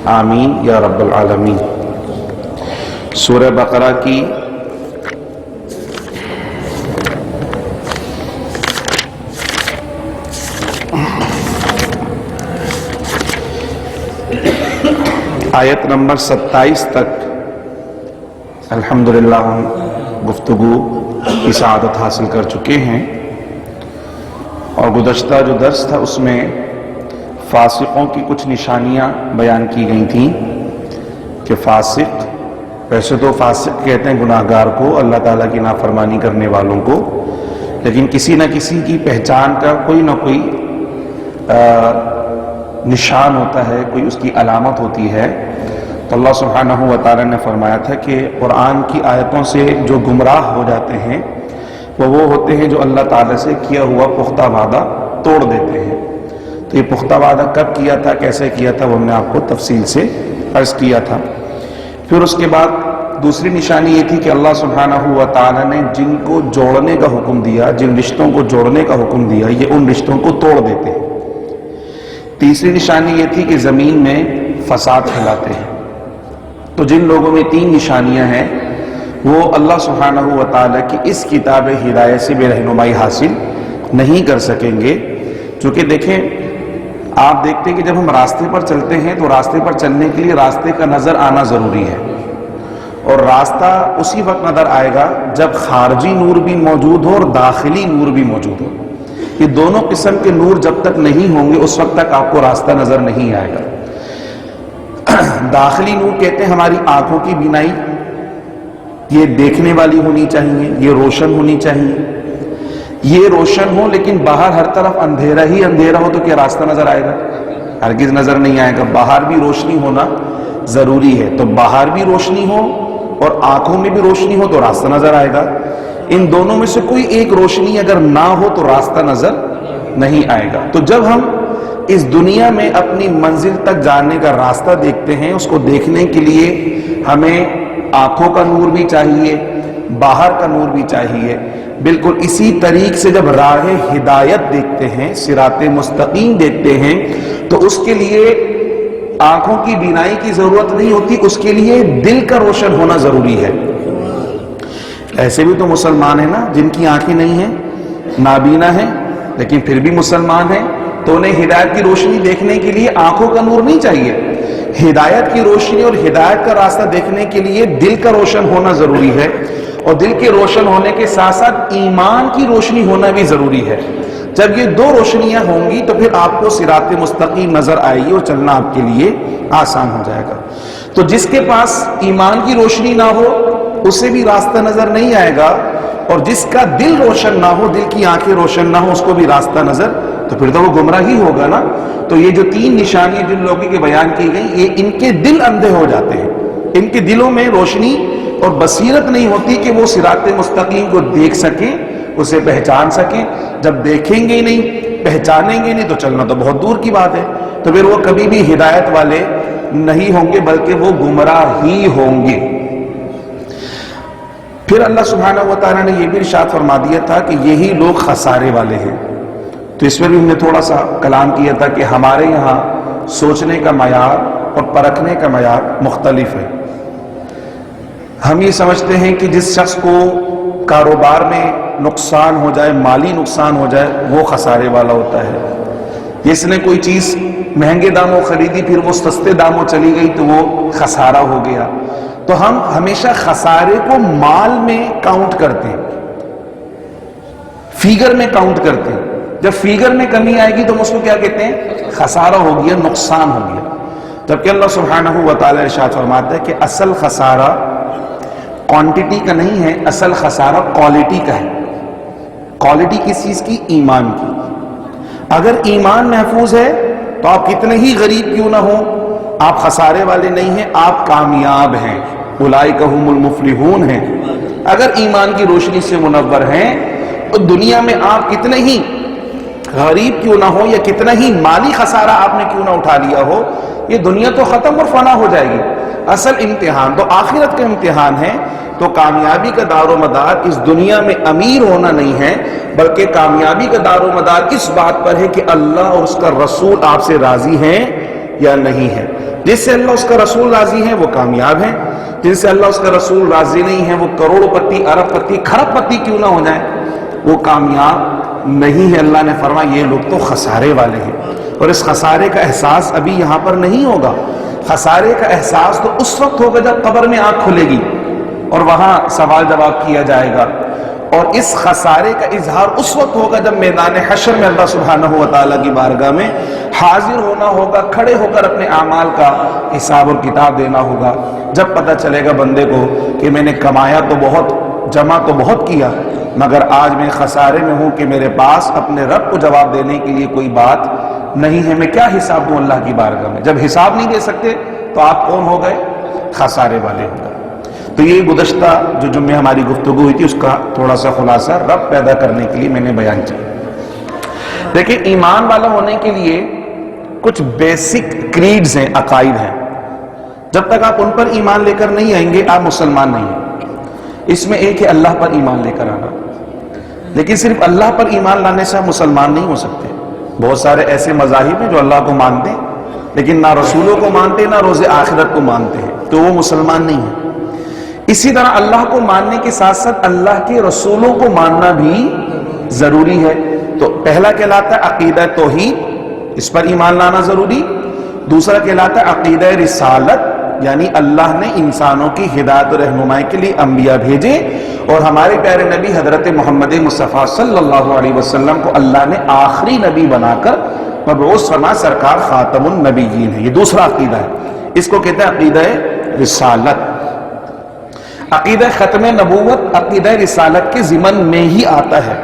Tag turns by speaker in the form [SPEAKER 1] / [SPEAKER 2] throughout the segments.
[SPEAKER 1] آمین یا رب العالمین۔ سورہ بقرہ کی آیت نمبر 27 تک الحمدللہ ہم گفتگو کی سعادت حاصل کر چکے ہیں، اور گزشتہ جو درس تھا اس میں فاسقوں کی کچھ نشانیاں بیان کی گئی تھیں کہ فاسق، ویسے تو فاسق کہتے ہیں گناہگار کو، اللہ تعالیٰ کی نافرمانی کرنے والوں کو، لیکن کسی نہ کسی کی پہچان کا کوئی نہ کوئی نشان ہوتا ہے، کوئی اس کی علامت ہوتی ہے۔ تو اللہ سبحانہ و تعالیٰ نے فرمایا تھا کہ قرآن کی آیتوں سے جو گمراہ ہو جاتے ہیں وہ ہوتے ہیں جو اللہ تعالیٰ سے کیا ہوا پختہ وعدہ توڑ دیتے ہیں۔ تو یہ پختہ وعدہ کب کیا تھا، کیسے کیا تھا، وہ ہم نے آپ کو تفصیل سے عرض کیا تھا۔ پھر اس کے بعد دوسری نشانی یہ تھی کہ اللہ سبحانہ و تعالیٰ نے جن کو جوڑنے کا حکم دیا، جن رشتوں کو جوڑنے کا حکم دیا، یہ ان رشتوں کو توڑ دیتے ہیں۔ تیسری نشانی یہ تھی کہ زمین میں فساد پھیلاتے ہیں۔ تو جن لوگوں میں تین نشانیاں ہیں وہ اللہ سبحانہ و تعالیٰ کی اس کتاب ہدایت سے بے رہنمائی حاصل نہیں کر سکیں گے۔ چونکہ دیکھیں، آپ دیکھتے ہیں کہ جب ہم راستے پر چلتے ہیں تو راستے پر چلنے کے لیے راستے کا نظر آنا ضروری ہے، اور راستہ اسی وقت نظر آئے گا جب خارجی نور بھی موجود ہو اور داخلی نور بھی موجود ہو۔ یہ دونوں قسم کے نور جب تک نہیں ہوں گے اس وقت تک آپ کو راستہ نظر نہیں آئے گا۔ داخلی نور کہتے ہیں ہماری آنکھوں کی بینائی، یہ دیکھنے والی ہونی چاہیے، یہ روشن ہونی چاہیے، یہ روشن ہو، لیکن باہر ہر طرف اندھیرا ہی اندھیرا ہو تو کیا راستہ نظر آئے گا؟ ہرگز نظر نہیں آئے گا۔ باہر بھی روشنی ہونا ضروری ہے، تو باہر بھی روشنی ہو اور آنکھوں میں بھی روشنی ہو تو راستہ نظر آئے گا۔ ان دونوں میں سے کوئی ایک روشنی اگر نہ ہو تو راستہ نظر نہیں آئے گا۔ تو جب ہم اس دنیا میں اپنی منزل تک جانے کا راستہ دیکھتے ہیں، اس کو دیکھنے کے لیے ہمیں آنکھوں کا نور بھی چاہیے، باہر کا نور بھی چاہیے۔ بالکل اسی طریق سے جب راہ ہدایت دیکھتے ہیں، صراط مستقیم دیکھتے ہیں، تو اس کے لیے آنکھوں کی بینائی کی ضرورت نہیں ہوتی، اس کے لیے دل کا روشن ہونا ضروری ہے۔ ایسے بھی تو مسلمان ہیں نا جن کی آنکھیں نہیں ہیں، نابینا ہیں، لیکن پھر بھی مسلمان ہیں، تو انہیں ہدایت کی روشنی دیکھنے کے لیے آنکھوں کا نور نہیں چاہیے۔ ہدایت کی روشنی اور ہدایت کا راستہ دیکھنے کے لیے دل کا روشن ہونا ضروری ہے، اور دل کے روشن ہونے کے ساتھ ساتھ ایمان کی روشنی ہونا بھی ضروری ہے۔ جب یہ دو روشنیاں ہوں گی تو پھر آپ کو صراط مستقیم نظر آئے گی اور چلنا آپ کے لیے آسان ہو جائے گا۔ تو جس کے پاس ایمان کی روشنی نہ ہو اسے بھی راستہ نظر نہیں آئے گا، اور جس کا دل روشن نہ ہو، دل کی آنکھیں روشن نہ ہو، اس کو بھی راستہ نظر، تو پھر تو وہ گمراہ ہی ہوگا نا۔ تو یہ جو تین نشانیاں جن لوگوں کے بیان کی گئی، یہ ان کے دل اندھے ہو جاتے ہیں، ان کے دلوں میں روشنی اور بصیرت نہیں ہوتی کہ وہ صراط مستقیم کو دیکھ سکیں، اسے پہچان سکیں۔ جب دیکھیں گے نہیں، پہچانیں گے نہیں، تو چلنا تو بہت دور کی بات ہے، تو پھر وہ کبھی بھی ہدایت والے نہیں ہوں گے، بلکہ وہ گمراہ ہی ہوں گے۔ پھر اللہ سبحانہ و تعالیٰ نے یہ بھی ارشاد فرما دیا تھا کہ یہی لوگ خسارے والے ہیں۔ تو اس میں بھی ہم نے تھوڑا سا کلام کیا تھا کہ ہمارے یہاں سوچنے کا معیار اور پرکھنے کا معیار مختلف ہے۔ ہم یہ سمجھتے ہیں کہ جس شخص کو کاروبار میں نقصان ہو جائے، مالی نقصان ہو جائے، وہ خسارے والا ہوتا ہے۔ جس نے کوئی چیز مہنگے داموں خریدی پھر وہ سستے داموں چلی گئی تو وہ خسارہ ہو گیا۔ تو ہم ہمیشہ خسارے کو مال میں کاؤنٹ کرتے ہیں، فیگر میں کاؤنٹ کرتے ہیں۔ جب فیگر میں کمی آئے گی تو ہم اس کو کیا کہتے ہیں؟ خسارہ ہو گیا، نقصان ہو گیا۔ جبکہ اللہ سبحانہ و تعالیٰ ارشاد فرماتا ہے کہ اصل خسارہ کوانٹٹی کا نہیں ہے، اصل خسارہ کوالٹی کا ہے۔ کوالٹی کس چیز کی؟ ایمان کی۔ اگر ایمان محفوظ ہے تو آپ کتنے ہی غریب کیوں نہ ہوں، آپ خسارے والے نہیں ہیں، آپ کامیاب ہیں، اولئک هم المفلحون ہیں۔ اگر ایمان کی روشنی سے منور ہیں تو دنیا میں آپ کتنے ہی غریب کیوں نہ ہو، یا کتنا ہی مالی خسارہ آپ نے کیوں نہ اٹھا لیا ہو، یہ دنیا تو ختم اور فنا ہو جائے گی۔ اصل امتحان تو آخرت کا امتحان ہے۔ تو کامیابی کا دار و مدار اس دنیا میں امیر ہونا نہیں ہے، بلکہ کامیابی کا دار و مدار اس بات پر ہے کہ اللہ اور اس کا رسول آپ سے راضی ہیں یا نہیں ہے۔ جس سے اللہ اس کا رسول راضی ہے وہ کامیاب ہیں، جن سے اللہ اس کا رسول راضی نہیں ہے وہ کروڑ پتی، ارب پتی، کھرب پتی کیوں نہ ہو جائیں، وہ کامیاب نہیں ہے۔ اللہ نے فرمایا یہ لوگ تو خسارے والے ہیں، اور اس خسارے کا احساس ابھی یہاں پر نہیں ہوگا۔ خسارے کا احساس تو اس وقت ہوگا جب قبر میں آنکھ کھلے گی اور وہاں سوال جواب کیا جائے گا، اور اس خسارے کا اظہار اس وقت ہوگا جب میدان حشر میں اللہ سبحانہ و تعالیٰ کی بارگاہ میں حاضر ہونا ہوگا، کھڑے ہو کر اپنے اعمال کا حساب اور کتاب دینا ہوگا۔ جب پتہ چلے گا بندے کو کہ میں نے کمایا تو بہت، جمع تو بہت کیا، مگر آج میں خسارے میں ہوں کہ میرے پاس اپنے رب کو جواب دینے کے لیے کوئی بات نہیں ہے، میں کیا حساب دوں اللہ کی بارگاہ میں؟ جب حساب نہیں دے سکتے تو آپ کون ہو گئے؟ خسارے والے ہو گئے۔ تو یہ گزشتہ جو جمعے ہماری گفتگو ہوئی تھی اس کا تھوڑا سا خلاصہ رب پیدا کرنے کے لیے میں نے بیان کیا۔ دیکھیں، ایمان والا ہونے کے لیے کچھ بیسک کریڈز ہیں، عقائد ہیں، جب تک آپ ان پر ایمان لے کر نہیں آئیں گے آپ مسلمان نہیں ہیں۔ اس میں ایک ہے اللہ پر ایمان لے کر آنا، لیکن صرف اللہ پر ایمان لانے سے آپ مسلمان نہیں ہو سکتے۔ بہت سارے ایسے مذاہب ہیں جو اللہ کو مانتے ہیں لیکن نہ رسولوں کو مانتے نہ روز آخرت کو مانتے ہیں، تو وہ مسلمان نہیں ہیں۔ اسی طرح اللہ کو ماننے کے ساتھ ساتھ اللہ کے رسولوں کو ماننا بھی ضروری ہے۔ تو پہلا کہلاتا ہے عقیدہ توحید، اس پر ایمان لانا ضروری۔ دوسرا کہلاتا ہے عقیدہ رسالت، یعنی اللہ نے انسانوں کی ہدایت و رہنمائی کے لیے انبیاء بھیجے، اور ہمارے پیارے نبی حضرت محمد مصطفیٰ صلی اللہ علیہ وسلم کو اللہ نے آخری نبی بنا کر مبعوث فرمایا، سرکار خاتم النبیین ہے۔ یہ دوسرا عقیدہ ہے، اس کو کہتے ہیں عقیدہ رسالت۔ عقیدہ ختم نبوت عقیدہ رسالت کے ضمن میں ہی آتا ہے۔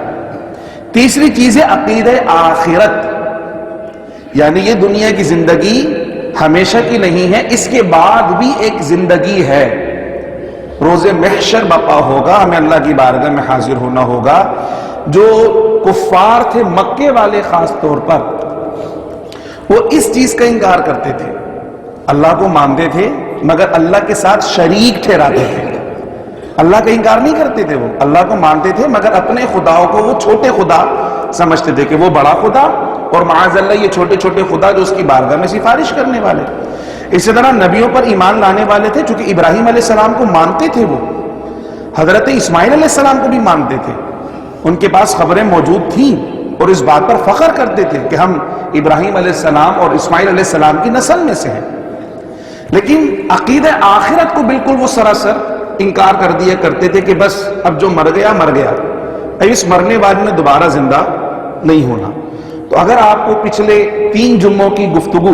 [SPEAKER 1] تیسری چیز ہے عقیدہ آخرت، یعنی یہ دنیا کی زندگی ہمیشہ کی نہیں ہے، اس کے بعد بھی ایک زندگی ہے، روز محشر بپا ہوگا، ہمیں اللہ کی بارگاہ میں حاضر ہونا ہوگا۔ جو کفار تھے مکے والے خاص طور پر، وہ اس چیز کا انکار کرتے تھے، اللہ کو مانتے تھے مگر اللہ کے ساتھ شریک ٹھہراتے تھے۔ اللہ کا انکار نہیں کرتے تھے، وہ اللہ کو مانتے تھے مگر اپنے خداؤں کو وہ چھوٹے خدا سمجھتے تھے کہ وہ بڑا خدا، اور معاذ اللہ یہ چھوٹے چھوٹے خدا جو اس کی بارگاہ میں سفارش کرنے والے۔ اسی طرح نبیوں پر ایمان لانے والے تھے، چونکہ ابراہیم علیہ السلام کو مانتے تھے، وہ حضرت اسماعیل علیہ السلام کو بھی مانتے تھے، ان کے پاس خبریں موجود تھیں اور اس بات پر فخر کرتے تھے کہ ہم ابراہیم علیہ السلام اور اسماعیل علیہ السلام کی نسل میں سے ہیں۔ لیکن عقیدہ آخرت کو بالکل وہ سراسر انکار کر دیا کرتے تھے کہ بس اب جو مر گیا مر گیا، اب اس مرنے والے نے دوبارہ زندہ نہیں ہونا۔ تو اگر آپ کو پچھلے 3 جمعوں کی گفتگو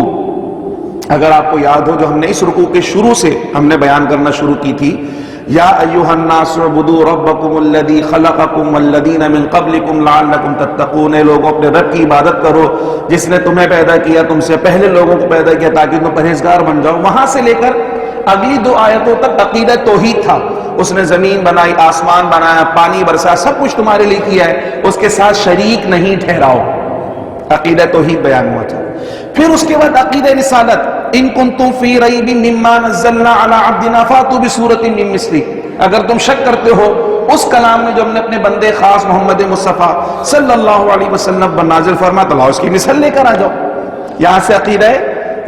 [SPEAKER 1] اگر آپ کو یاد ہو، جو ہم نے اس رکوع کے شروع سے ہم نے بیان کرنا شروع کی تھی، یا ایھا الناس اعبدوا ربکم الذی خلقکم والذین من قبلکم لعلکم تتقون، اے لوگوں اپنے رب کی عبادت کرو جس نے تمہیں پیدا کیا، تم سے پہلے لوگوں کو پیدا کیا تاکہ تم پرہیزگار بن جاؤ۔ وہاں سے لے کر اگلی 2 آیتوں تک عقیدہ توحید تھا، اس نے زمین بنائی، آسمان بنایا، پانی برسا، سب کچھ تمہارے لیے کیا ہے، اس کے ساتھ شریک نہیں ٹھہراؤ، عقیدہ توحید بیان ہوا تھا۔ پھر اس کے بعد عقیدہ رسالت، ان کنتم فی ریب مما نزلنا علی عبدنا فاتوا بسورۃ من مثلہ، اگر تم شک کرتے ہو اس کلام میں جو ہم نے اپنے بندے خاص محمد مصطفیٰ صلی اللہ علیہ وسلم پر نازل فرمایا تو لاؤ اس کی مثال لے کر آ جاؤ۔ یہاں سے عقیدہ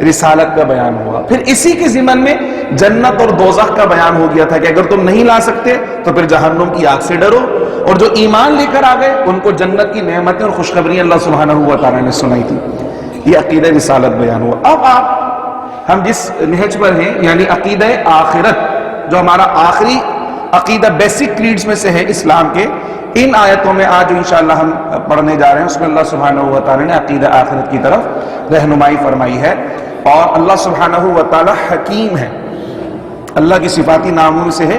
[SPEAKER 1] رسالت کا بیان ہوا۔ پھر اسی کے ضمن میں جنت اور دوزخ کا بیان ہو گیا تھا کہ اگر تم نہیں لا سکتے تو پھر جہنم کی آگ سے ڈرو، اور جو ایمان لے کر آ گئے ان کو جنت کی نعمتیں اور خوشخبریاں اللہ سبحانہ و تعالیٰ نے سنائی تھی۔ یہ عقیدہ رسالت بیان ہوا۔ اب ہم جس نہج پر ہیں یعنی عقیدہ آخرت، جو ہمارا آخری عقیدہ بیسک کریڈز میں سے ہے اسلام کے، ان آیتوں میں آج انشاءاللہ ہم پڑھنے جا رہے ہیں، اس میں اللہ سبحانہ و تعالیٰ نے عقیدہ آخرت کی طرف رہنمائی فرمائی ہے۔ اور اللہ سبحانہ و تعالیٰ حکیم ہے، اللہ کی صفاتی ناموں میں سے ہے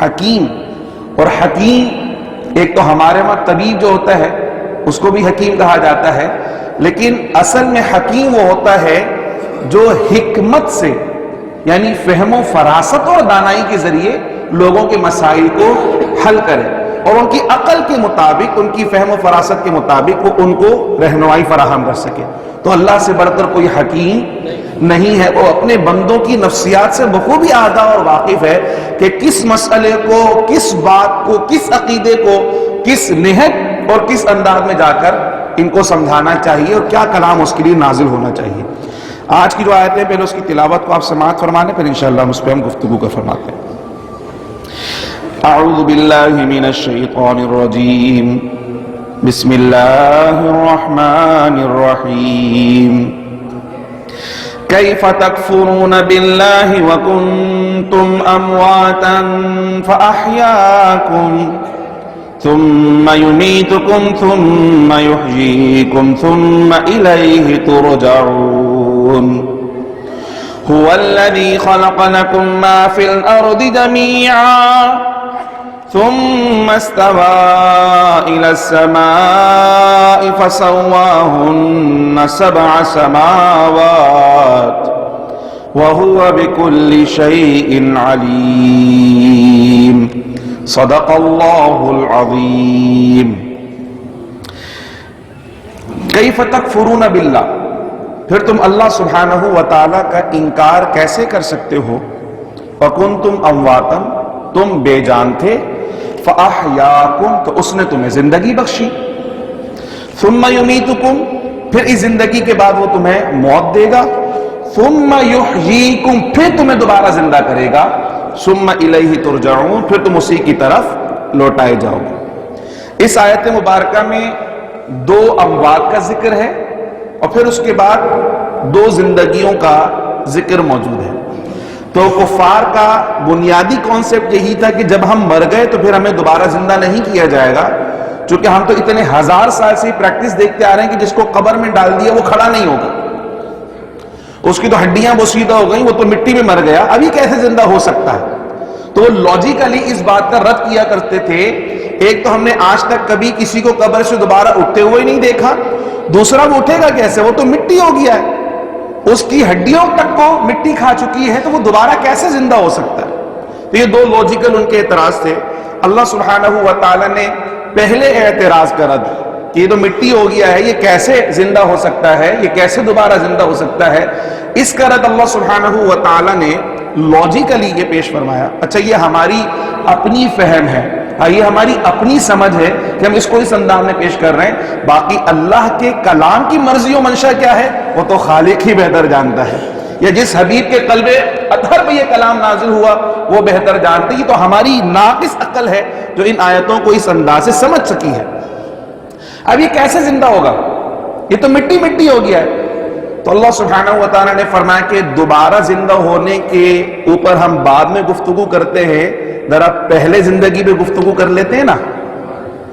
[SPEAKER 1] حکیم۔ اور حکیم ایک تو ہمارے وہاں طبیب جو ہوتا ہے اس کو بھی حکیم کہا جاتا ہے، لیکن اصل میں حکیم وہ ہوتا ہے جو حکمت سے یعنی فہم و فراست اور دانائی کے ذریعے لوگوں کے مسائل کو حل کرے، اور ان کی عقل کے مطابق، ان کی فہم و فراست کے مطابق وہ ان کو رہنمائی فراہم کر سکے۔ تو اللہ سے بڑھ کر کوئی حکیم نہیں ہے، وہ اپنے بندوں کی نفسیات سے بخوبی آگاہ اور واقف ہے کہ کس مسئلے کو، کس بات کو، کس عقیدے کو کس نہج اور کس انداز میں جا کر ان کو سمجھانا چاہیے اور کیا کلام اس کے لیے نازل ہونا چاہیے۔ آج کی جو آیتیں پہلے اس کی تلاوت کو آپ سماعت فرما لیں، پھر انشاءاللہ ہم اس پہ ہم گفتگو کا فرماتے ہیں۔ اعوذ باللہ من الشیطان الرجیم، بسم اللہ الرحمن الرحیم۔ کیف تکفرون باللہ وکنتم امواتا فاحیاکم ثم يميتكم ثم يحييكم ثم إليه ترجعون هو الذي خلق لكم ما في الأرض جميعا ثم استوى إلى السماء فسواهن 7 سماوات وهو بكل شيء عليم صدق اللہ العظیم۔ کیف تکفرون باللہ، پھر تم اللہ سبحانہ و تعالیٰ کا انکار کیسے کر سکتے ہو؟ وکنتم امواتا، تم بے جان تھے، فاحیاکم، تو اس نے تمہیں زندگی بخشی، ثم یمیتکم، پھر اس زندگی کے بعد وہ تمہیں موت دے گا، ثم یحییکم، پھر تمہیں دوبارہ زندہ کرے گا، ثم الیہ ترجعون، پھر تم اسی کی طرف لوٹائے جاؤ گے۔ اس آیت مبارکہ میں 2 اموات کا ذکر ہے اور پھر اس کے بعد 2 زندگیوں کا ذکر موجود ہے۔ تو کفار کا بنیادی کانسیپٹ یہی تھا کہ جب ہم مر گئے تو پھر ہمیں دوبارہ زندہ نہیں کیا جائے گا، چونکہ ہم تو اتنے 1000 سال سے پریکٹس دیکھتے آ رہے ہیں کہ جس کو قبر میں ڈال دیا وہ کھڑا نہیں ہوگا، اس کی تو ہڈیاں بوسیدہ ہو گئیں، وہ تو مٹی میں مر گیا، ابھی کیسے زندہ ہو سکتا ہے؟ تو وہ لاجیکلی اس بات کا رد کیا کرتے تھے، ایک تو ہم نے آج تک کبھی کسی کو قبر سے دوبارہ اٹھتے ہوئے نہیں دیکھا، دوسرا وہ اٹھے گا کیسے؟ وہ تو مٹی ہو گیا ہے، اس کی ہڈیوں تک کو مٹی کھا چکی ہے، تو وہ دوبارہ کیسے زندہ ہو سکتا ہے؟ تو یہ 2 لاجیکل ان کے اعتراض تھے۔ اللہ سبحانہ و تعالی نے پہلے اعتراض کا رد کہ یہ تو مٹی ہو گیا ہے، یہ کیسے زندہ ہو سکتا ہے، یہ کیسے دوبارہ زندہ ہو سکتا ہے، اس کا رد اللہ سبحانہ و تعالی نے لاجیکلی یہ پیش فرمایا۔ اچھا، یہ ہماری اپنی فہم ہے، یہ ہماری اپنی سمجھ ہے کہ ہم اس کو اس انداز میں پیش کر رہے ہیں، باقی اللہ کے کلام کی مرضی و منشا کیا ہے وہ تو خالق ہی بہتر جانتا ہے، یا جس حبیب کے قلب اطہر پہ یہ کلام نازل ہوا وہ بہتر جانتے ہیں۔ یہ تو ہماری ناقص عقل ہے جو ان آیتوں کو اس انداز سے سمجھ سکی ہے۔ اب یہ کیسے زندہ ہوگا؟ یہ تو مٹی مٹی ہو گیا ہے۔ تو اللہ سبحانہ و تعالیٰ نے فرمایا کہ دوبارہ زندہ ہونے کے اوپر ہم بعد میں گفتگو کرتے ہیں، ذرا پہلے زندگی پہ گفتگو کر لیتے ہیں نا۔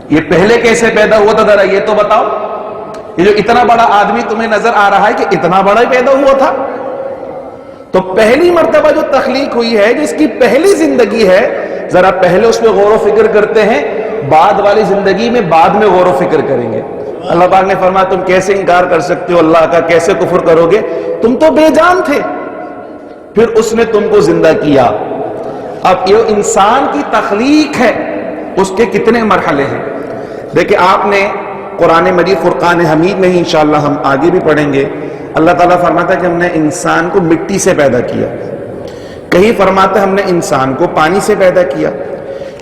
[SPEAKER 1] یہ پہلے کیسے پیدا ہوا تھا ذرا یہ تو بتاؤ۔ یہ جو اتنا بڑا آدمی تمہیں نظر آ رہا ہے کہ اتنا بڑا ہی پیدا ہوا تھا، تو پہلی مرتبہ جو تخلیق ہوئی ہے، جو اس کی پہلی زندگی ہے، ذرا پہلے اس پہ غور و فکر کرتے ہیں، بعد والی زندگی میں بعد میں غور و فکر کریں گے۔ اللہ پاک نے فرمایا تم کیسے انکار کر سکتے ہو اللہ کا، کیسے کفر کرو گے؟ تم تو بے جان تھے، پھر اس نے تم کو زندہ کیا۔ اب یہ انسان کی تخلیق ہے، اس کے کتنے مرحلے ہیں؟ دیکھیں، آپ نے قرآن مجید فرقان حمید میں ہی انشاءاللہ ہم آگے بھی پڑھیں گے، اللہ تعالیٰ فرماتا ہے کہ ہم نے انسان کو مٹی سے پیدا کیا، کہیں فرماتا ہے ہم نے انسان کو پانی سے پیدا کیا،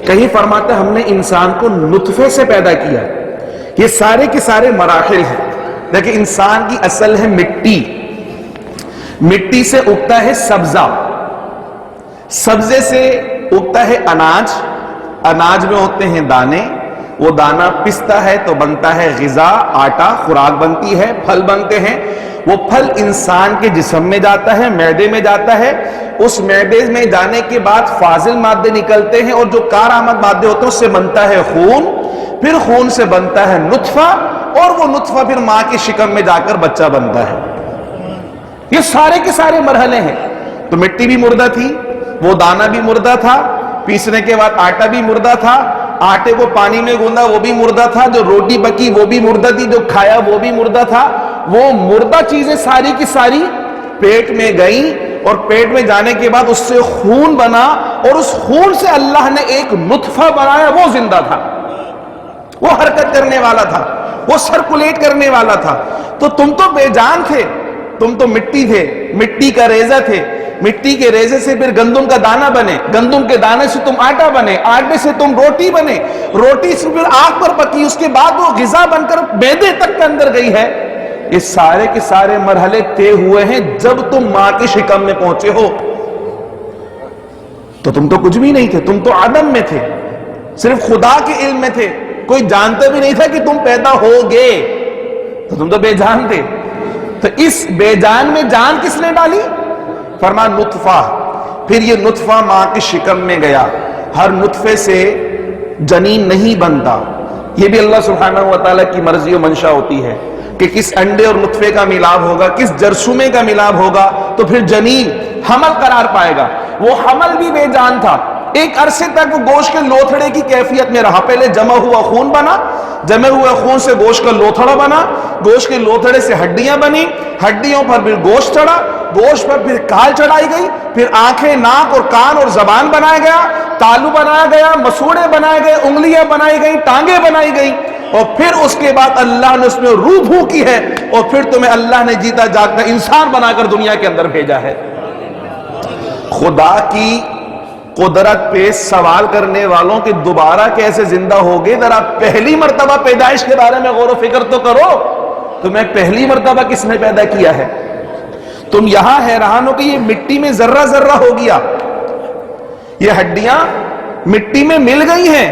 [SPEAKER 1] کہیں فرماتا ہے ہم نے انسان کو نطفے سے پیدا کیا۔ یہ سارے کے سارے مراحل ہیں۔ دیکھیں، انسان کی اصل ہے مٹی، مٹی سے اگتا ہے سبزہ، سبزے سے اگتا ہے اناج، اناج میں ہوتے ہیں دانے، وہ دانہ پستا ہے تو بنتا ہے غذا، آٹا، خوراک بنتی ہے، پھل بنتے ہیں، وہ پھل انسان کے جسم میں جاتا ہے، معدے میں جاتا ہے، اس معدے میں جانے کے بعد فاضل مادے نکلتے ہیں اور جو کارآمد مادے ہوتے ہیں اس سے بنتا ہے خون، پھر خون سے بنتا ہے نطفہ، اور وہ نطفہ پھر ماں کے شکم میں جا کر بچہ بنتا ہے۔ یہ سارے کے سارے مرحلے ہیں۔ تو مٹی بھی مردہ تھی، وہ دانہ بھی مردہ تھا، پیسنے کے بعد آٹا بھی مردہ تھا، آٹے کو پانی میں گوندا وہ بھی مردہ تھا، جو روٹی پکی وہ بھی مردہ تھی، جو کھایا وہ بھی مردہ تھا۔ وہ مردہ چیزیں ساری کی ساری پیٹ میں گئیں، اور پیٹ میں جانے کے بعد اس سے خون بنا، اور اس خون سے اللہ نے ایک نطفہ بنایا، وہ زندہ تھا، وہ حرکت کرنے والا تھا، وہ سرکولیٹ کرنے والا تھا۔ تو تم تو بے جان تھے، تم تو مٹی تھے، مٹی کا ریزہ تھے، مٹی کے ریزے سے پھر گندم کا دانہ بنے، گندم کے دانے سے تم آٹا بنے، آٹے سے تم روٹی بنے، روٹی سے پھر آگ پر پکی، اس کے بعد وہ غذا بن کر معدے تک کے اندر گئی ہے۔ یہ سارے کے سارے مرحلے طے ہوئے ہیں جب تم ماں کی شکم میں پہنچے ہو. تو تم تو کچھ بھی نہیں تھے, تم تو عدم میں تھے, صرف خدا کے علم میں تھے, کوئی جانتا بھی نہیں تھا کہ تم پیدا ہوگے, تو تم تو بے جان تھے. تو اس بے جان میں جان کس نے ڈالی؟ فرمایا نطفہ. پھر یہ نطفہ ماں کی شکم میں گیا. ہر نطفے سے جنین نہیں بنتا, یہ بھی اللہ سبحانہ و تعالیٰ کی مرضی و منشا ہوتی ہے کہ کس انڈے اور نطفے کا ملاپ ہوگا, کس جرثومے کا ملاپ ہوگا تو پھر جنین حمل قرار پائے گا. وہ حمل بھی بے جان تھا, ایک عرصے تک وہ گوشت کے لوتھڑے کی کیفیت میں رہا. پہلے جمع ہوا خون بنا, جمع ہوئے خون سے گوشت کا لوتھڑا بنا, گوشت کے لوتھڑے سے ہڈیاں بنی, ہڈیوں پر پھر گوشت چڑھا, گوشت پر پھر کھال چڑھائی گئی, پھر آنکھیں, ناک اور کان اور زبان بنایا گیا, تالو بنایا گیا, مسوڑے بنائے گئے, انگلیاں بنائی گئی, ٹانگیں بنائی گئی, اور پھر اس کے بعد اللہ نے اس میں روح پھونکی ہے, اور پھر تمہیں اللہ نے جیتا جاگتا انسان بنا کر دنیا کے اندر بھیجا ہے. خدا کی قدرت پہ سوال کرنے والوں کے دوبارہ کیسے زندہ ہوگے؟ ذرا پہلی مرتبہ پیدائش کے بارے میں غور و فکر تو کرو. تمہیں پہلی مرتبہ کس نے پیدا کیا ہے؟ تم یہاں حیران ہو کہ یہ مٹی میں ذرہ ذرہ ہو گیا, یہ ہڈیاں مٹی میں مل گئی ہیں,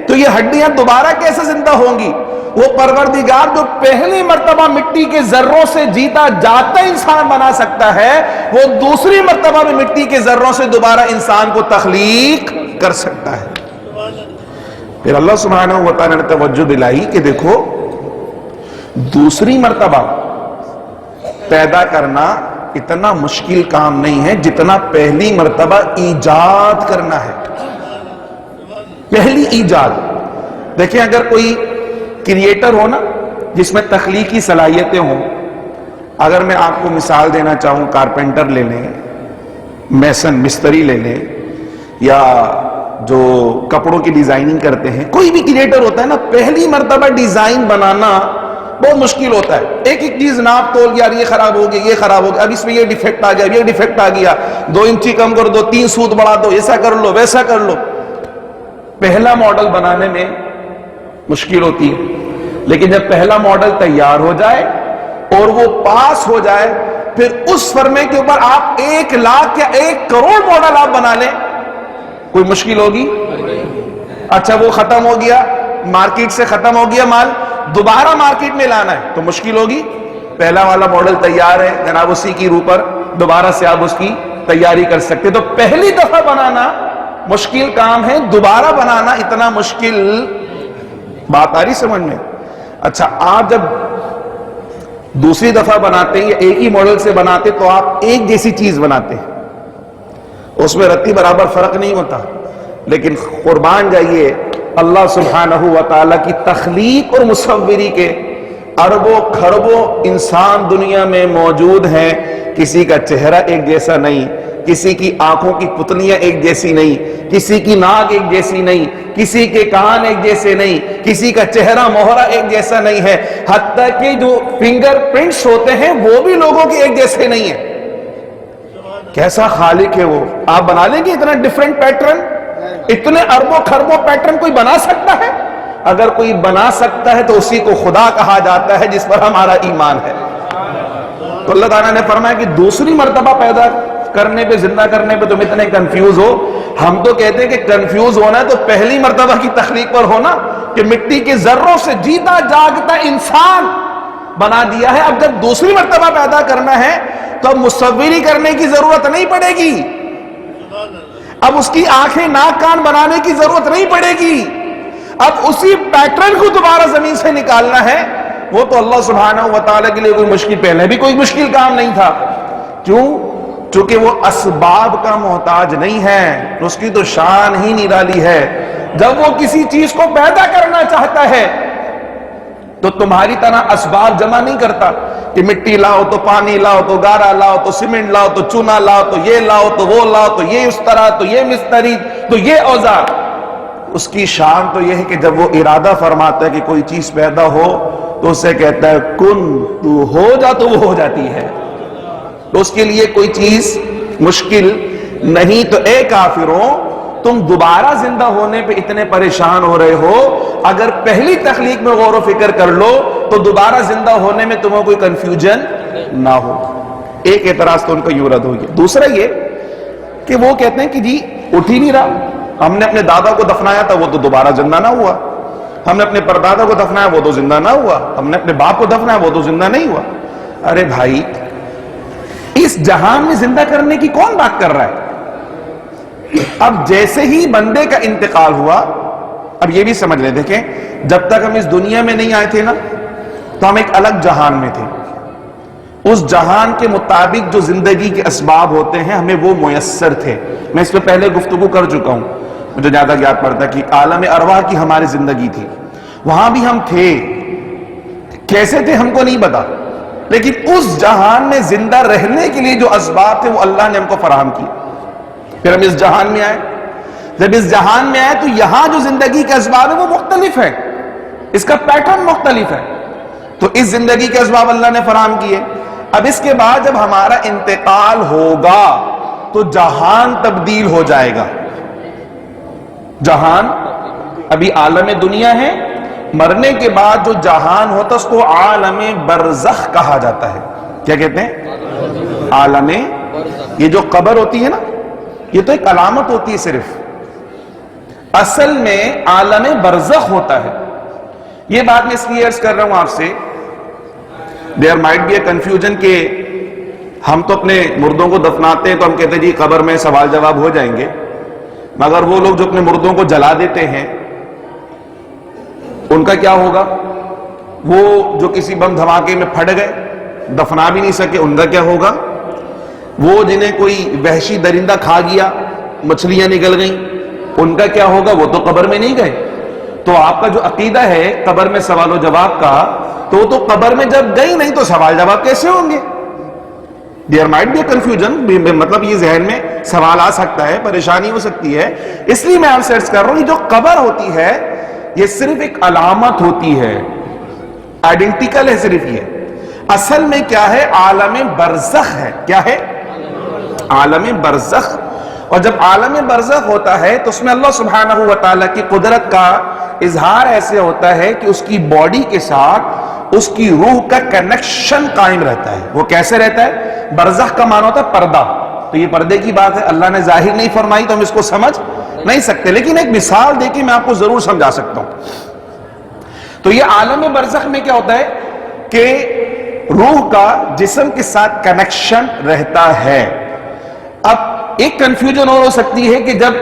[SPEAKER 1] تو یہ ہڈیاں دوبارہ کیسے زندہ ہوں گی؟ وہ پروردگار جو پہلی مرتبہ مٹی کے ذروں سے جیتا جاتا انسان بنا سکتا ہے, وہ دوسری مرتبہ بھی مٹی کے ذروں سے دوبارہ انسان کو تخلیق کر سکتا ہے. پھر اللہ سبحانہ و تعالیٰ نے توجہ دلائی کہ دیکھو دوسری مرتبہ پیدا کرنا اتنا مشکل کام نہیں ہے جتنا پہلی مرتبہ ایجاد کرنا ہے. پہلی ایجاد, دیکھیں اگر کوئی کریٹر ہو نا جس میں تخلیقی صلاحیتیں ہوں, اگر میں آپ کو مثال دینا چاہوں, کارپینٹر لے لیں, میسن مستری لے لیں, یا جو کپڑوں کی ڈیزائننگ کرتے ہیں, کوئی بھی کریٹر ہوتا ہے نا, پہلی مرتبہ ڈیزائن بنانا بہت مشکل ہوتا ہے. ایک ایک چیز ناپ تول, یار یہ خراب ہو گیا, یہ خراب ہو گیا, اب اس میں یہ ڈیفیکٹ آ گیا, یہ ڈیفیکٹ آ گیا, 2 انچی کم کر دو, 3 سوت بڑھا دو, ایسا کر لو, ویسا کر لو. پہلا ماڈل بنانے میں مشکل ہوتی ہے, لیکن جب پہلا ماڈل تیار ہو جائے اور وہ پاس ہو جائے, پھر اس فرمے کے اوپر آپ 1 لاکھ یا 1 کروڑ ماڈل آپ بنا لیں, کوئی مشکل ہوگی؟ اچھا وہ ختم ہو گیا, مارکیٹ سے ختم ہو گیا مال, دوبارہ مارکیٹ میں لانا ہے تو مشکل ہوگی. پہلا والا ماڈل تیار ہے جناب, اسی کی روح پر دوبارہ سے آپ اس کی تیاری کر سکتے. تو پہلی دفعہ بنانا مشکل کام ہے, دوبارہ بنانا اتنا مشکل. بات آ رہی سمجھ میں؟ اچھا آپ جب دوسری دفعہ بناتے ہیں یا ایک ہی ماڈل سے بناتے تو آپ ایک جیسی چیز بناتے ہیں, اس میں رتی برابر فرق نہیں ہوتا, لیکن قربان جائیے اللہ سبحانہ و تعالیٰ کی تخلیق اور مصوری کے اربوں کھربوں انسان دنیا میں موجود ہیں, کسی کا چہرہ ایک جیسا نہیں, کسی کی آنکھوں کی پتلیاں ایک جیسی نہیں, کسی کی ناک ایک جیسی نہیں, کسی کے کان ایک جیسے نہیں, کسی کا چہرہ مہرہ ایک جیسا نہیں ہے, حتیٰ کہ جو فنگر پرنٹس ہوتے ہیں وہ بھی لوگوں کے ایک جیسے نہیں ہیں. کیسا خالق ہے وہ؟ آپ بنا لیں گے اتنا ڈیفرنٹ پیٹرن؟ اتنے اربوں کھربوں پیٹرن کوئی بنا سکتا ہے؟ اگر کوئی بنا سکتا ہے تو اسی کو خدا کہا جاتا ہے جس پر ہمارا ایمان ہے. تو اللہ تعالیٰ نے فرمایا کہ دوسری مرتبہ پیدا کرنے پہ, زندہ کرنے پہ تم اتنے کنفیوز ہو. ہم تو کہتے ہیں کہ کنفیوز ہونا ہے تو پہلی مرتبہ کی تخلیق پر ہونا, کہ مٹی کے ذروں سے جیتا جاگتا انسان بنا دیا ہے. اب جب دوسری مرتبہ پیدا کرنا ہے تو اب مصوری کرنے کی ضرورت نہیں پڑے گی, اب اس کی آنکھیں ناک کان بنانے کی ضرورت نہیں پڑے گی, اب اسی پیٹرن کو دوبارہ زمین سے نکالنا ہے. وہ تو اللہ سبحانہ و تعالیٰ کے لیے کوئی مشکل, پہلے بھی کوئی مشکل کام نہیں تھا. کیوں؟ چونکہ وہ اسباب کا محتاج نہیں ہے, اس کی تو شان ہی نرالی ہے. جب وہ کسی چیز کو پیدا کرنا چاہتا ہے تو تمہاری طرح اسباب جمع نہیں کرتا کہ مٹی لاؤ تو پانی لاؤ تو گارا لاؤ تو سیمنٹ لاؤ تو چونا لاؤ تو یہ لاؤ تو وہ لاؤ تو یہ اس طرح تو یہ مستری تو یہ اوزار. اس کی شان تو یہ ہے کہ جب وہ ارادہ فرماتا ہے کہ کوئی چیز پیدا ہو تو اسے کہتا ہے کن, تو ہو جا, تو وہ ہو جاتی ہے. تو اس کے لیے کوئی چیز مشکل نہیں. تو اے کافروں, تم دوبارہ زندہ ہونے پہ اتنے پریشان ہو رہے ہو, اگر پہلی تخلیق میں غور و فکر کر لو تو دوبارہ زندہ ہونے میں تمہیں کوئی کنفیوژن نہ ہو. ایک اعتراض تو ان کا یوں رد ہو گیا. دوسرا یہ کہ وہ کہتے ہیں کہ جی اٹھ ہی نہیں رہا, ہم نے اپنے دادا کو دفنایا تھا وہ تو دوبارہ زندہ نہ ہوا, ہم نے اپنے پردادا کو دفنایا وہ تو زندہ نہ ہوا, ہم نے اپنے باپ کو دفنایا وہ تو زندہ نہیں ہوا. ارے بھائی, اس جہان میں زندہ کرنے کی کون بات کر رہا ہے؟ اب جیسے ہی بندے کا انتقال ہوا, اب یہ بھی سمجھ لیں, دیکھیں جب تک ہم اس دنیا میں نہیں آئے تھے نا تو ہم ایک الگ جہان میں تھے. اس جہان کے مطابق جو زندگی کے اسباب ہوتے ہیں ہمیں وہ میسر تھے. میں اس پہ پہلے گفتگو کر چکا ہوں, مجھے زیادہ یاد پڑتا کہ عالم ارواح کی ہماری زندگی تھی, وہاں بھی ہم تھے. کیسے تھے ہم کو نہیں پتا, لیکن اس جہان میں زندہ رہنے کے لیے جو اسباب تھے وہ اللہ نے ہم کو فراہم کی. پھر ہم اس جہان میں آئے, جب اس جہان میں آئے تو یہاں جو زندگی کے اسباب ہیں وہ مختلف ہے, اس کا پیٹرن مختلف ہے. تو اس زندگی کے اسباب اللہ نے فراہم کیے. اب اس کے بعد جب ہمارا انتقال ہوگا تو جہان تبدیل ہو جائے گا. جہان ابھی عالم دنیا ہے, مرنے کے بعد جو جہان ہوتا اس کو عالم برزخ کہا جاتا ہے. کیا کہتے ہیں؟ عالم. یہ جو قبر ہوتی ہے نا, یہ تو ایک علامت ہوتی ہے صرف, اصل میں عالم برزخ ہوتا ہے. یہ بات میں اس لیے عرض کر رہا ہوں آپ سے, there might be a confusion کہ ہم تو اپنے مردوں کو دفناتے ہیں تو ہم کہتے ہیں جی قبر میں سوال جواب ہو جائیں گے, مگر وہ لوگ جو اپنے مردوں کو جلا دیتے ہیں ان کا کیا ہوگا؟ وہ جو کسی بم دھماکے میں پھٹ گئے, دفنا بھی نہیں سکے, ان کا کیا ہوگا؟ وہ جنہیں کوئی وحشی درندہ کھا گیا, مچھلیاں نکل گئیں, ان کا کیا ہوگا؟ وہ تو قبر میں نہیں گئے. تو آپ کا جو عقیدہ ہے قبر میں سوال و جواب کا, تو قبر میں جب گئی نہیں تو سوال جواب کیسے ہوں گے؟ There might be a confusion, مطلب یہ ذہن میں سوال آ سکتا ہے, پریشانی ہو سکتی ہے. اس لیے میں آپ سے عرض کر رہا ہوں, یہ جو قبر ہوتی ہے یہ صرف ایک علامت ہوتی ہے, آئیڈینٹیکل ہے صرف. یہ اصل میں کیا ہے؟ عالم برزخ ہے. کیا ہے؟ عالم برزخ. اور جب عالم برزخ ہوتا ہے تو اس میں اللہ سبحانہ و تعالیٰ کی قدرت کا اظہار ایسے ہوتا ہے کہ اس کی باڈی کے ساتھ اس کی روح کا کنیکشن قائم رہتا ہے. وہ کیسے رہتا ہے؟ برزخ کا معنی ہوتا ہے پردہ. تو یہ پردے کی بات ہے, اللہ نے ظاہر نہیں فرمائی تو ہم اس کو سمجھ نہیں سکتے, لیکن ایک مثال دے کے میں آپ کو ضرور سمجھا سکتا ہوں. تو یہ عالم برزخ میں کیا ہوتا ہے کہ روح کا جسم کے ساتھ کنیکشن رہتا ہے. اب ایک کنفیوژن اور ہو سکتی ہے کہ جب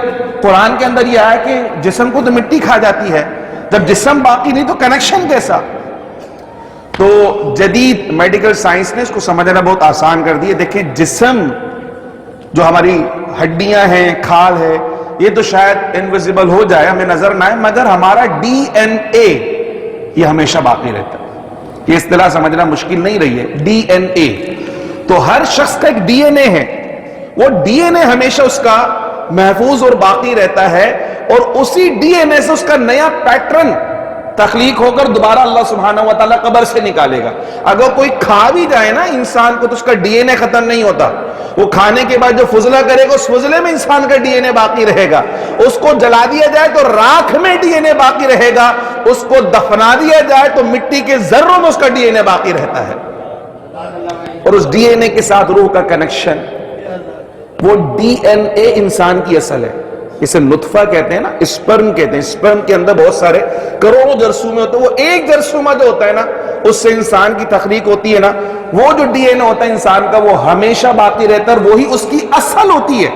[SPEAKER 1] قرآن کے اندر یہ آیا کہ جسم کو تو مٹی کھا جاتی ہے, جب جسم باقی نہیں تو کنیکشن کیسا؟ تو جدید میڈیکل سائنس نے اس کو سمجھنا بہت آسان کر دیا. دیکھیں جسم جو ہماری ہڈیاں ہیں, کھال ہے, یہ تو شاید انویزیبل ہو جائے, ہمیں نظر نہ آئے, مگر ہمارا ڈی این اے یہ ہمیشہ باقی رہتا ہے. یہ اصطلاح سمجھنا مشکل نہیں رہی ہے, ڈی این اے. تو ہر شخص کا ایک ڈی این اے ہے, وہ ڈی این اے ہمیشہ اس کا محفوظ اور باقی رہتا ہے, اور اسی ڈی این اے سے اس کا نیا پیٹرن تخلیق ہو کر دوبارہ اللہ سبحانہ و تعالیٰ قبر سے نکالے گا. اگر کوئی کھا بھی جائے نا انسان کو تو اس کا ڈی این اے ختم نہیں ہوتا. وہ کھانے کے بعد جو فضلہ کرے گا اس فضلے میں انسان کا ڈی این اے باقی رہے گا. اس کو جلا دیا جائے تو راکھ میں ڈی این اے باقی رہے گا, اس کو دفنا دیا جائے تو مٹی کے ذروں میں اس کا ڈی این اے باقی رہتا ہے. اور اس ڈی این اے کے ساتھ روح کا کنیکشن, وہ ڈی این اے انسان کی اصل ہے. اسے نطفہ کہتے ہیں نا, اسپرم کہتے ہیں. اسپرم کے اندر بہت سارے کروڑوں جرثومے ہوتے ہیں, وہ ایک جرثومہ جو ہوتا ہے نا اس سے انسان کی تخلیق ہوتی ہے نا, وہ جو ڈی این اے ہوتا ہے انسان کا وہ ہمیشہ باقی رہتا ہے, اور وہی اس کی اصل ہوتی ہے.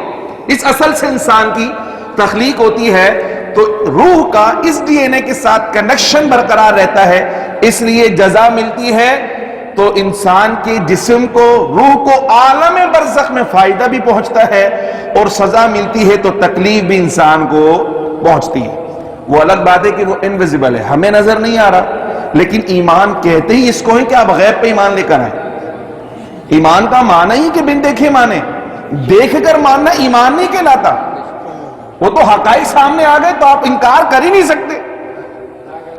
[SPEAKER 1] اس اصل سے انسان کی تخلیق ہوتی ہے. تو روح کا اس ڈی این اے کے ساتھ کنیکشن برقرار رہتا ہے, اس لیے جزا ملتی ہے تو انسان کے جسم کو, روح کو عالم برزخ میں فائدہ بھی پہنچتا ہے, اور سزا ملتی ہے تو تکلیف بھی انسان کو پہنچتی ہے. وہ الگ بات ہے کہ وہ انویزیبل ہے, ہمیں نظر نہیں آ رہا, لیکن ایمان کہتے ہی اس کو ہے کہ آپ غیب پہ ایمان لے کر آئیں. ایمان کا معنی ہی کہ بن دیکھے مانے, دیکھ کر ماننا ایمان نہیں کہلاتا. وہ تو حقائق سامنے آ گئے تو آپ انکار کر ہی نہیں سکتے.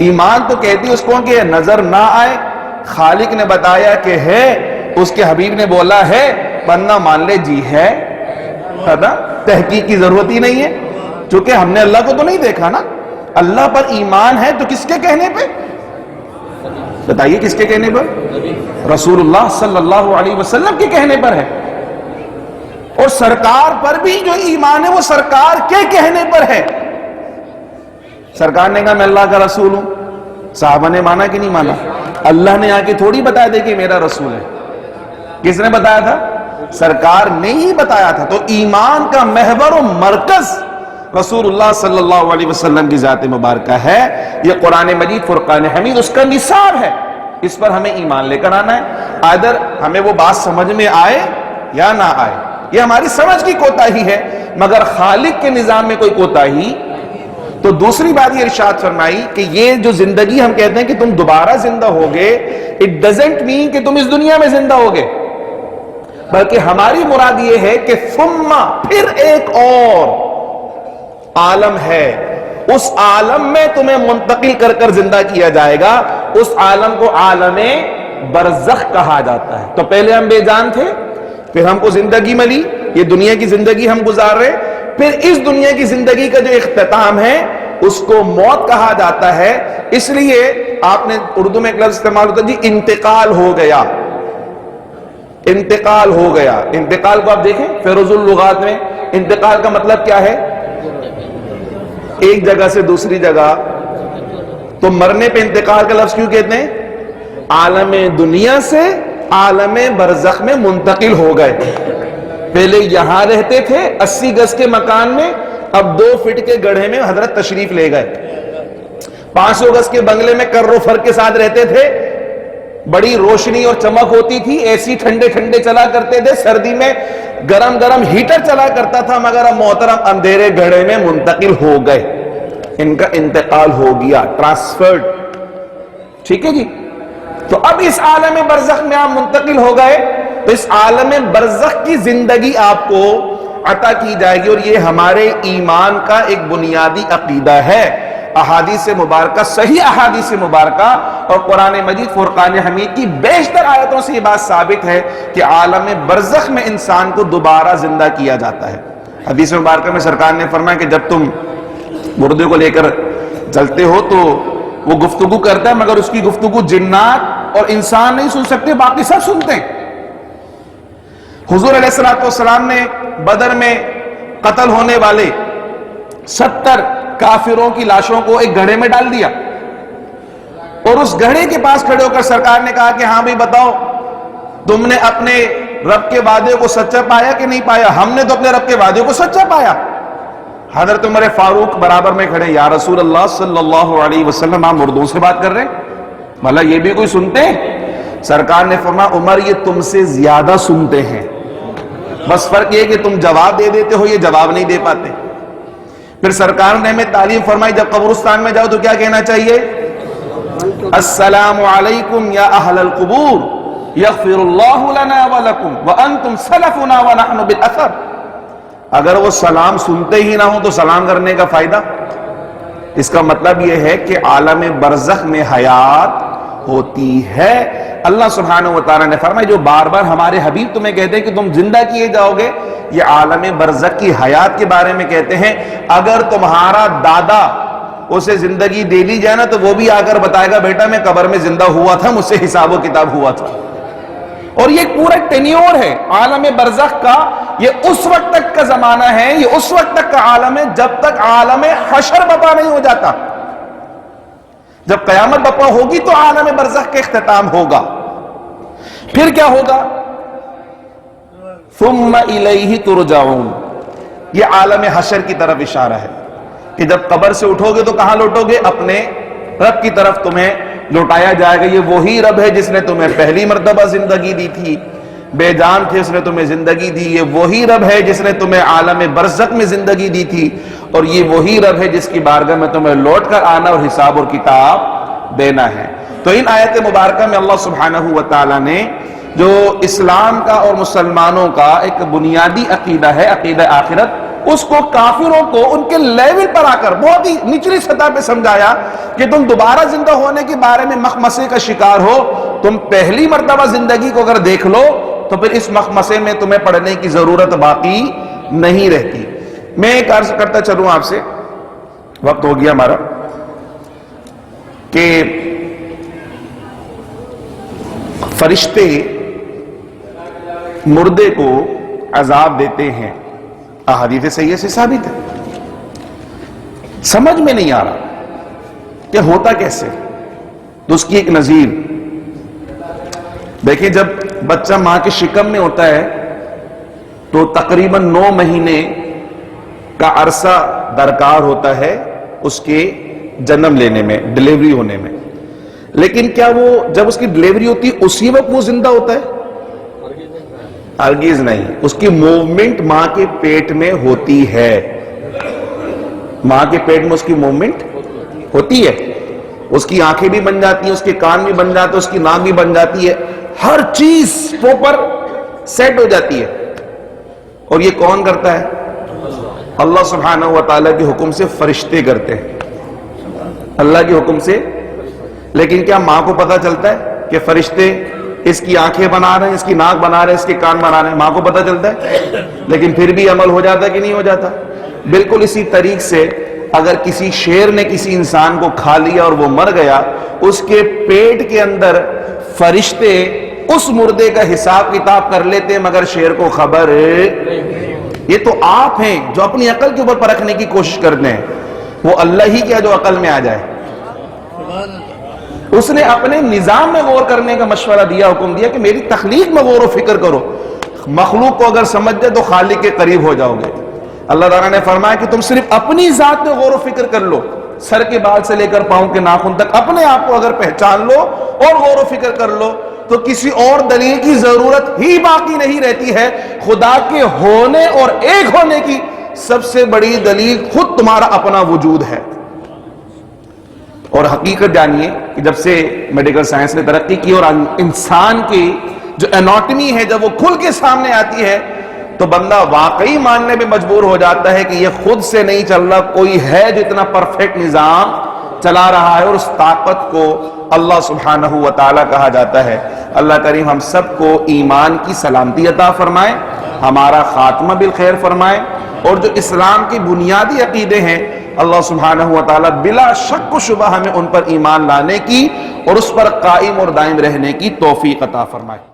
[SPEAKER 1] ایمان تو کہتی ہے اس کو کہ نظر نہ آئے, خالق نے بتایا کہ ہے, اس کے حبیب نے بولا ہے, بندہ مان لے جی ہے. تحقیق کی ضرورت ہی نہیں ہے, چونکہ ہم نے اللہ کو تو نہیں دیکھا نا. اللہ پر ایمان ہے تو کس کے کہنے پہ؟ بتائیے کس کے کہنے پر؟ رسول اللہ صلی اللہ علیہ وسلم کے کہنے پر ہے. اور سرکار پر بھی جو ایمان ہے وہ سرکار کے کہنے پر ہے. سرکار نے کہا میں اللہ کا رسول ہوں، صحابہ نے مانا کہ نہیں مانا؟ اللہ نے آ کے تھوڑی بتا دے کہ میرا رسول ہے. کس نے بتایا تھا؟ سرکار نے ہی بتایا تھا. تو ایمان کا محور و مرکز رسول اللہ صلی اللہ علیہ وسلم کی ذات مبارکہ ہے. یہ قرآن مجید فرقان حمید اس کا نصاب ہے. اس پر ہمیں ایمان لے کر آنا ہے. ادھر ہمیں وہ بات سمجھ میں آئے یا نہ آئے، یہ ہماری سمجھ کی کوتاہی ہے، مگر خالق کے نظام میں کوئی کوتاہی. تو دوسری بات یہ ارشاد فرمائی کہ یہ جو زندگی ہم کہتے ہیں کہ تم دوبارہ زندہ ہوگے، اٹ ڈزنٹ مین کہ تم اس دنیا میں زندہ ہوگے، بلکہ ہماری مراد یہ ہے کہ ثم پھر ایک اور عالم ہے، اس عالم میں تمہیں منتقل کر کر زندہ کیا جائے گا. اس عالم کو عالم برزخ کہا جاتا ہے. تو پہلے ہم بے جان تھے، پھر ہم کو زندگی ملی، یہ دنیا کی زندگی ہم گزار رہے، پھر اس دنیا کی زندگی کا جو اختتام ہے اس کو موت کہا جاتا ہے. اس لیے آپ نے اردو میں ایک لفظ استعمال ہوتا ہے جی انتقال ہو گیا. انتقال ہو گیا. انتقال کو آپ دیکھیں فیروز اللغات میں، انتقال کا مطلب کیا ہے؟ ایک جگہ سے دوسری جگہ. تو مرنے پہ انتقال کا لفظ کیوں کہتے ہیں؟ عالم دنیا سے عالم برزخ میں منتقل ہو گئے. پہلے یہاں رہتے تھے 80 گز کے مکان میں، اب 2 فٹ کے گڑھے میں حضرت تشریف لے گئے. 500 گز کے بنگلے میں کر و فر کے ساتھ رہتے تھے، بڑی روشنی اور چمک ہوتی تھی، ایسی ٹھنڈے ٹھنڈے چلا کرتے تھے، سردی میں گرم گرم ہیٹر چلا کرتا تھا، مگر اب محترم اندھیرے گھڑے میں منتقل ہو گئے. ان کا انتقال ہو گیا، ٹرانسفرڈ. ٹھیک ہے جی. تو اب اس عالم برزخ میں آپ منتقل ہو گئے، تو اس عالم برزخ کی زندگی آپ کو عطا کی جائے گی. اور یہ ہمارے ایمان کا ایک بنیادی عقیدہ ہے. احادیث مبارکہ، صحیح احادیث مبارکہ اور قرآن مجید فرقان حمید کی بیشتر آیتوں سے یہ بات ثابت ہے کہ عالم برزخ میں انسان کو دوبارہ زندہ کیا جاتا ہے. حدیث مبارکہ میں سرکار نے فرمایا کہ جب تم مردے کو لے کر چلتے ہو تو وہ گفتگو کرتا ہے، مگر اس کی گفتگو جنات اور انسان نہیں سن سکتے، باقی سب سنتے ہیں. حضور علیہ السلام نے بدر میں قتل ہونے والے 70 کافروں کی لاشوں کو ایک گڑھے میں ڈال دیا، اور اس گڑھے کے پاس کھڑے ہو کر سرکار نے کہا کہ ہاں بھائی بتاؤ، تم نے اپنے رب کے وعدے کو سچا پایا کہ نہیں پایا؟ ہم نے تو اپنے رب کے وعدے کو سچا پایا. حضرت عمر فاروق برابر میں کھڑے، یا رسول اللہ صلی اللہ علیہ وسلم آپ مردوں سے بات کر رہے ہیں، بھلا یہ بھی کوئی سنتے ہیں؟ سرکار نے فرمایا عمر یہ تم سے زیادہ سنتے ہیں، بس فرق یہ کہ تم جواب دے دیتے ہو، یہ جواب نہیں دے پاتے. پھر سرکار نے ہمیں تعلیم فرمائی جب قبرستان میں جاؤ تو کیا کہنا چاہیے؟ السلام علیکم یا اہل القبور یغفر اللہ لنا ولکم وانتم سلفنا ونحن بالاثر. اگر وہ سلام سنتے ہی نہ ہو تو سلام کرنے کا فائدہ؟ اس کا مطلب یہ ہے کہ عالم برزخ میں حیات ہوتی ہے. اللہ سبحانہ وتعالی نے فرمایا جو بار بار ہمارے حبیب تمہیں کہتے ہیں کہ تم زندہ کیے جاؤ گے، یہ عالم برزخ کی حیات کے بارے میں کہتے ہیں. اگر تمہارا دادا اسے زندگی دے لی جائے نا تو وہ بھی آ کر بتائے گا بیٹا میں قبر میں زندہ ہوا تھا، مجھ سے حساب و کتاب ہوا تھا. اور یہ پورا ٹینیور ہے عالم برزخ کا. یہ اس وقت تک کا زمانہ ہے، یہ اس وقت تک کا عالم ہے جب تک عالم حشر بپا نہیں ہو جاتا. جب قیامت بپا ہوگی تو عالم برزخ کا اختتام ہوگا. پھر کیا ہوگا؟ ثم الیہ ترجعون. یہ عالم حشر کی طرف اشارہ ہے کہ جب قبر سے اٹھو گے تو کہاں لوٹو گے؟ اپنے رب کی طرف تمہیں لوٹایا جائے گا. یہ وہی رب ہے جس نے تمہیں پہلی مرتبہ زندگی دی تھی، بے جان تھے اس نے تمہیں زندگی دی. یہ وہی رب ہے جس نے تمہیں عالم برزخ میں زندگی دی تھی، اور یہ وہی رب ہے جس کی بارگاہ میں تمہیں لوٹ کر آنا اور حساب اور کتاب دینا ہے. تو ان آیت مبارکہ میں اللہ سبحانہ وتعالی نے جو اسلام کا اور مسلمانوں کا ایک بنیادی عقیدہ ہے، عقیدہ آخرت، اس کو کافروں کو ان کے لیول پر آ کر بہت ہی نچلی سطح پہ سمجھایا کہ تم دوبارہ زندہ ہونے کے بارے میں مخمسے کا شکار ہو. تم پہلی مرتبہ زندگی کو اگر دیکھ لو تو پھر اس مخمسے میں تمہیں پڑھنے کی ضرورت باقی نہیں رہتی. میں ایک عرض کرتا چلوں آپ سے، وقت ہو گیا ہمارا، کہ فرشتے مردے کو عذاب دیتے ہیں، احادیث صحیح سے ثابت ہے. سمجھ میں نہیں آ رہا کہ ہوتا کیسے. تو اس کی ایک نظیر دیکھیں، جب بچہ ماں کے شکم میں ہوتا ہے تو تقریباً 9 مہینے کا عرصہ درکار ہوتا ہے اس کے جنم لینے میں، ڈیلیوری ہونے میں. لیکن کیا وہ جب اس کی ڈیلیوری ہوتی ہے اسی وقت وہ زندہ ہوتا ہے؟ ہرگز نہیں. اس کی موومنٹ ماں کے پیٹ میں ہوتی ہے. ماں کے پیٹ میں اس کی موومنٹ ہوتی ہے. اس کی آنکھیں بھی بن جاتی ہیں، اس کے کان بھی بن جاتے ہیں، اس کی ناک بھی بن جاتی ہے، ہر چیز پراپر سیٹ ہو جاتی ہے. اور یہ کون کرتا ہے؟ اللہ سبحانہ و تعالیٰ کے حکم سے فرشتے کرتے ہیں، اللہ کے حکم سے. لیکن کیا ماں کو پتا چلتا ہے کہ فرشتے اس کی آنکھیں بنا رہے ہیں، اس کی ناک بنا رہے ہیں، اس کے کان بنا رہے ہیں؟ ماں کو پتا چلتا ہے. لیکن پھر بھی عمل ہو جاتا ہے کہ نہیں ہو جاتا؟ بالکل اسی طریق سے اگر کسی شیر نے کسی انسان کو کھا لیا اور وہ مر گیا، اس کے پیٹ کے اندر فرشتے اس مردے کا حساب کتاب کر لیتے مگر شیر کو خبر. یہ تو آپ ہیں جو اپنی عقل کے اوپر پرکھنے کی کوشش کرتے ہیں، وہ اللہ ہی کیا جو عقل میں آ جائے. اس نے اپنے نظام میں غور کرنے کا مشورہ دیا، حکم دیا کہ میری تخلیق میں غور و فکر کرو. مخلوق کو اگر سمجھ جائے تو خالق کے قریب ہو جاؤ گے. اللہ تعالیٰ نے فرمایا کہ تم صرف اپنی ذات میں غور و فکر کر لو، سر کے بال سے لے کر پاؤں کے ناخن تک اپنے آپ کو اگر پہچان لو اور غور و فکر کر لو تو کسی اور دلیل کی ضرورت ہی باقی نہیں رہتی ہے. خدا کے ہونے اور ایک ہونے کی سب سے بڑی دلیل خود تمہارا اپنا وجود ہے. اور حقیقت جانیے کہ جب سے میڈیکل سائنس نے ترقی کی اور انسان کی جو اناٹمی ہے جب وہ کھل کے سامنے آتی ہے تو بندہ واقعی ماننے پہ مجبور ہو جاتا ہے کہ یہ خود سے نہیں چل رہا، کوئی ہے جو اتنا پرفیکٹ نظام چلا رہا ہے. اور اس طاقت کو اللہ سبحانہ و تعالیٰ کہا جاتا ہے. اللہ کریم ہم سب کو ایمان کی سلامتی عطا فرمائے، ہمارا خاتمہ بالخیر فرمائے، اور جو اسلام کی بنیادی عقیدے ہیں اللہ سبحانہ و تعالیٰ بلا شک و شبہ ہمیں ان پر ایمان لانے کی اور اس پر قائم اور دائم رہنے کی توفیق عطا فرمائے.